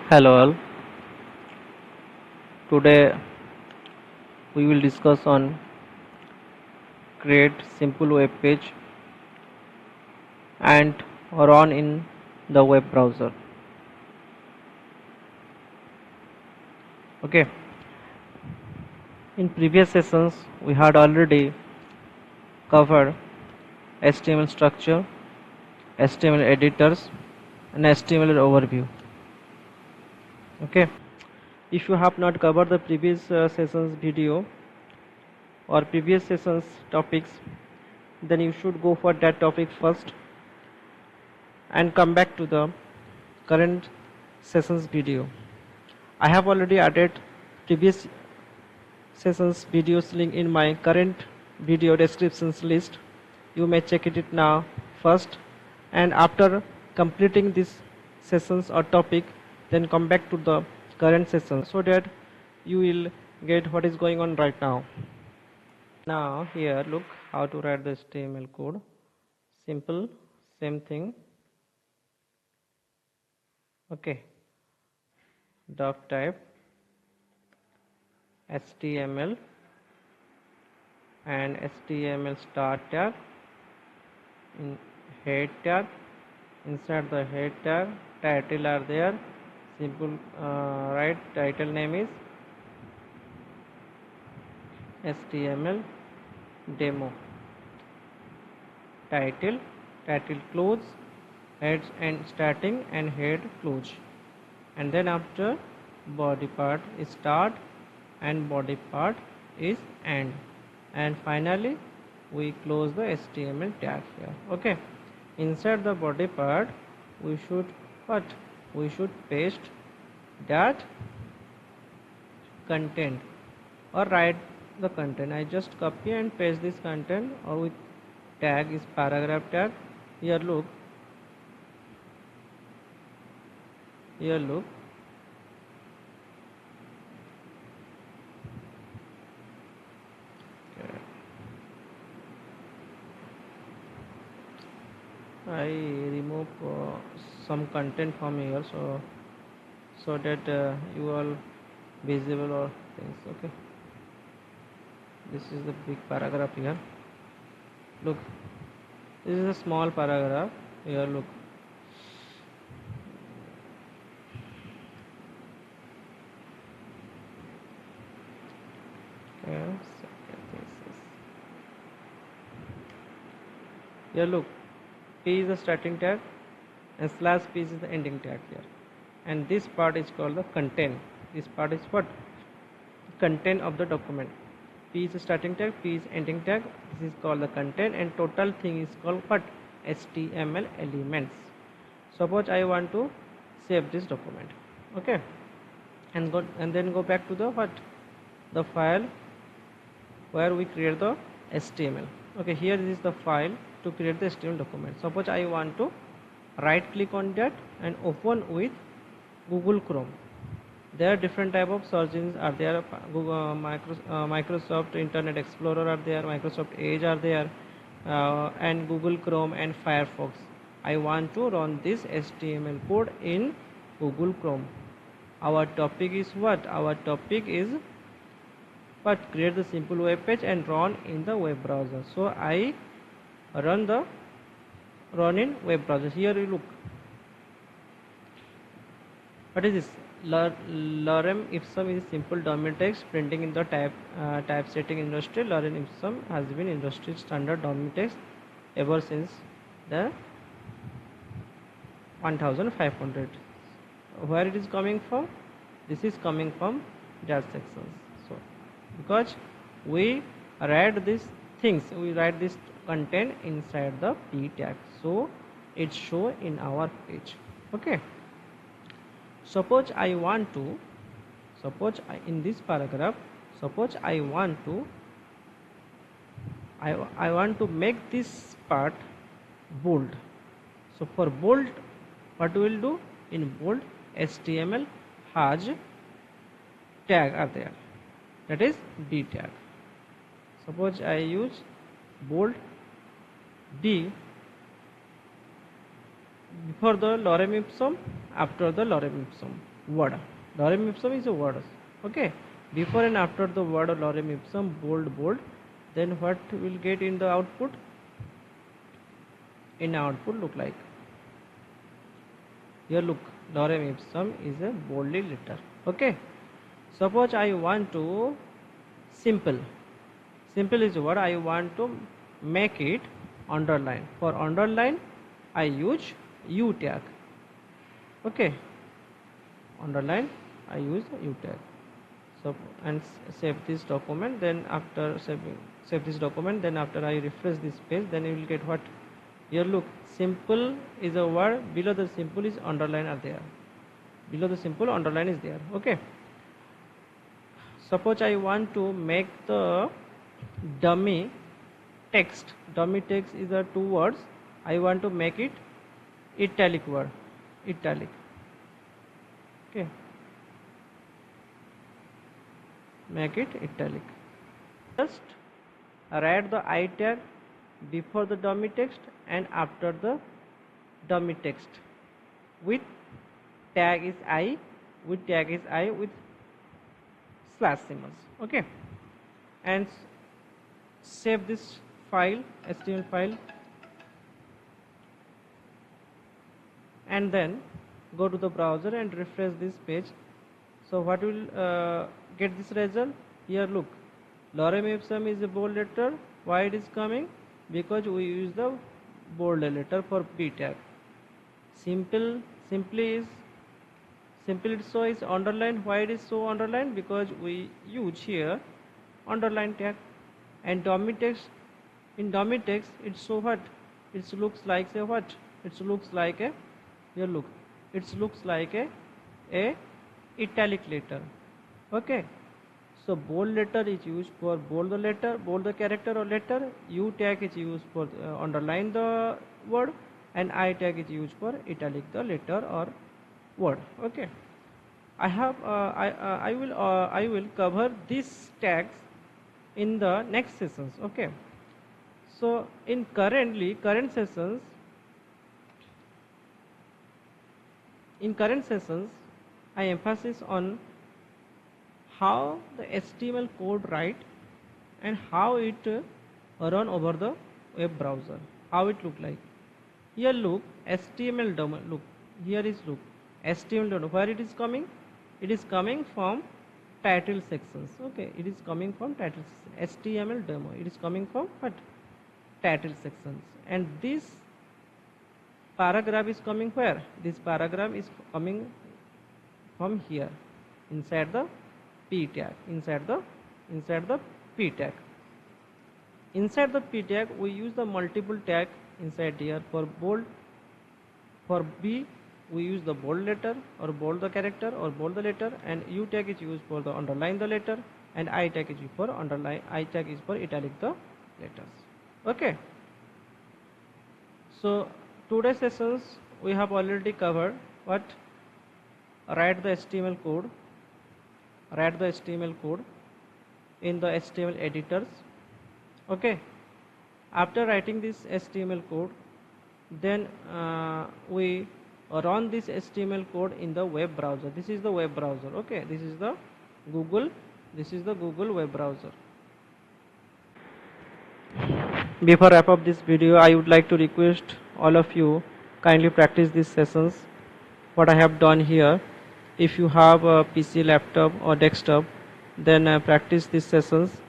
Hello all. Today we will discuss on create simple web page and run in the web browser. Okay. In previous sessions we had already covered HTML structure, HTML editors and HTML overview. Okay. If you have not covered the previous sessions video or previous sessions topics, then you should go for that topic first and come back to the current sessions video. I have already added previous sessions videos link in my current video descriptions list. You may check it now first, and after completing this sessions or topic, then come back to the current session so that you will get what is going on right now. Now here look how to write the HTML code. Simple, same thing. Okay. Doc type HTML and HTML start tag in head tag. Inside the head tag, title are there. Simple right title name is HTML demo. Title close, heads and starting and head close, and then after body part is start and body part is end, and finally we close the HTML tag here. Okay, inside the body part we should paste that content or write the content. I just copy and paste this content, or with tag is paragraph tag. Here look, I remove some content from here so that you all visible or things. Okay, this is the big paragraph here. Look, this is a small paragraph here. Look, here look, P is the starting tag and slash P is the ending tag here, and this part is called the content. This part is what? Content of the document. P is the starting tag, P is ending tag. This is called the content, and total thing is called what? HTML elements. Suppose I want to save this document. Okay, and then go back to the what? The file where we create the HTML. Okay, here is the file to create the HTML document. Suppose I want to right click on that and open with Google Chrome. There are different type of search engines are there. Google, Microsoft Internet Explorer are there, Microsoft Edge are there, and Google Chrome and Firefox. I want to run this HTML code in Google Chrome. Our topic is what? Our topic is what? Create the simple web page and run in the web browser. So I run in web browser. Here you look. What is this? Lorem ipsum is simple domain text printing in the typesetting industry. Lorem ipsum has been industry standard domain text ever since the 1500. Where it is coming from? This is coming from that sections. So because we write these things, we write this content inside the P tag, so it show in our page. Okay, suppose I want to, in this paragraph, suppose I want to make this part bold. So for bold, what we will do? In bold, HTML has tag are there, that is D tag. Suppose I use bold D before the lorem ipsum, after the lorem ipsum. word. Lorem ipsum is a word. Okay, before and after the word lorem ipsum, bold, then what will get in the output? In output look like here, look, lorem ipsum is a boldly letter. Okay, suppose I want to simple is what I want to make it underline. For underline I use u tag. Okay, underline I use u tag. So and save this document, then after save this document, then after I refresh this page, then you will get what? Here look, simple is a word, below the simple is underline are there, below the simple underline is there. Okay, suppose I want to make the dummy text is a two words, I want to make it italic word, italic. Okay, make it italic. Just write the I tag before the dummy text and after the dummy text with tag is I, with slash symbols. Okay, and save this file, HTML file, and then go to the browser and refresh this page. So what will get this result? Here look, lorem ipsum is a bold letter. Why it is coming? Because we use the bold letter for p tag. Simply so is underline. Why it is so underline? Because we use here underline tag. And dummy text, in dummy text it's so what? It looks like a what? It looks like a, here look, it looks like a italic letter. Okay, so bold letter is used for bold the letter, bold the character or letter. U tag is used for underline the word, and I tag is used for italic the letter or word. Okay, I will cover these tags in the next sessions. Okay, so in current sessions I emphasize on how the HTML code write and how it run over the web browser, how it look like. Here look, HTML demo, look, here is look, HTML demo, where it is coming? It is coming from title sections. Okay, it is coming from title section. HTML demo, it is coming from what? Title sections. And this paragraph is coming where? This paragraph is coming from here, inside the p tag, inside the p tag. Inside the p tag we use the multiple tag inside here. For bold, for B we use the bold letter or bold the character or bold the letter, and U tag is used for the underline the letter, and I tag is used for underline, I tag is for italic the letters. Okay, so today's sessions we have already covered what? Write the HTML code in the HTML editors. Okay, after writing this HTML code, then we run this HTML code in the web browser. This is the web browser. Okay, this is the Google web browser. Before wrap up this video, I would like to request all of you kindly practice these sessions what I have done here. If you have a PC, laptop or desktop, then practice these sessions,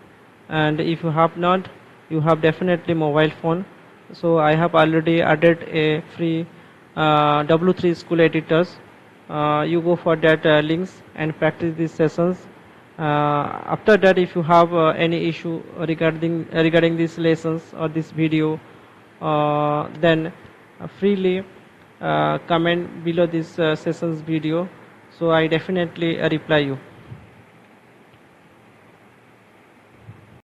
and if you have not, you have definitely mobile phone. So I have already added a free W3 school editors. You go for that links and practice these sessions. After that, if you have any issue regarding these lessons or this video, then freely comment below this sessions video, so I definitely reply you.